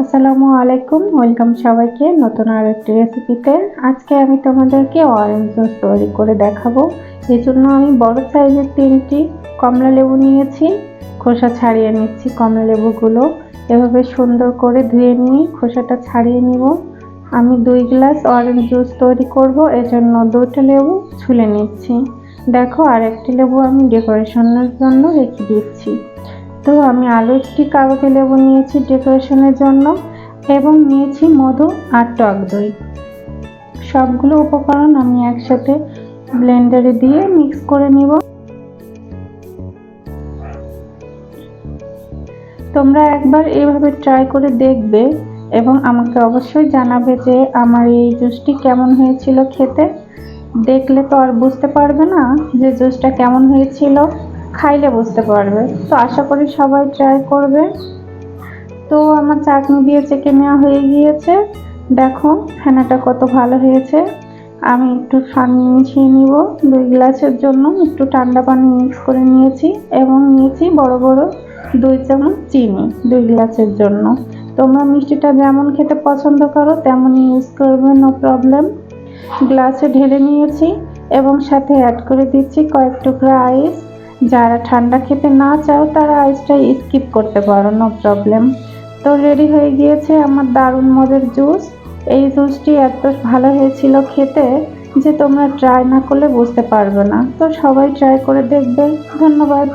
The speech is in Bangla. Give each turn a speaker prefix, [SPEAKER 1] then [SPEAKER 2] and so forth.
[SPEAKER 1] আসসালামু আলাইকুম, ওয়েলকাম সবাইকে নতুন আর একটি রেসিপিতে। আজকে আমি তোমাদেরকে অরেঞ্জ জুস তৈরি করে দেখাবো। এই জন্য আমি বড় সাইজের 3টি কমলা লেবু নিয়েছি। খোসা ছাড়িয়ে নিচ্ছি কমলা লেবুগুলো। এভাবে সুন্দর করে ধুয়ে নিয়ে খোসাটা ছাড়িয়ে নিব। আমি 2 গ্লাস অরেঞ্জ জুস তৈরি করব, এজন্য 2টা লেবু ছুলে নিচ্ছি। দেখো, আর একটি লেবু আমি ডেকোরেশনের জন্য রেখে দিচ্ছি। তো আমি আরও একটি কাগজে লেবু নিয়েছি ডেকোরেশনের জন্য এবং নিয়েছি মধু আর টক দই। সবগুলো উপকরণ আমি একসাথে ব্লেন্ডারে দিয়ে মিক্স করে নিব। তোমরা একবার এইভাবে ট্রাই করে দেখবে এবং আমাকে অবশ্যই জানাবে যে আমার এই জুসটি কেমন হয়েছিল খেতে। দেখলে তো আর বুঝতে পারবে না যে জুসটা কেমন হয়েছিল, খাইলে বুঝতে পারবে। তো আশা করি সবাই ট্রাই করবে। তো আমার চাটনি দিয়ে চেকে নেওয়া হয়ে গিয়েছে। দেখো ফেনাটা কত ভালো হয়েছে। আমি একটু পানি মিশিয়ে নিব। 2 গ্লাসের জন্য একটু ঠান্ডা পানি মিক্স করে নিয়েছি এবং নিয়েছি বড় বড় 2 চামচ চিনি 2 গ্লাসের জন্য। তোমরা মিষ্টিটা যেমন খেতে পছন্দ করো তেমনই ইউজ করবে, নো প্রবলেম। গ্লাসে ঢেলে নিয়েছি এবং সাথে অ্যাড করে দিচ্ছি কয়েক টুকরা আইস। যারা ঠান্ডা খেতে না চাও তারা আইসটা স্কিপ করতে পারো, নো প্রবলেম। তো রেডি হয়ে গিয়েছে আমার দারুণ মজার জুস। এই জুসটি এত ভালো হয়েছিল খেতে যে তোমরা ট্রাই না করলে বুঝতে পারবে না। তো সবাই ট্রাই করে দেখবে। ধন্যবাদ।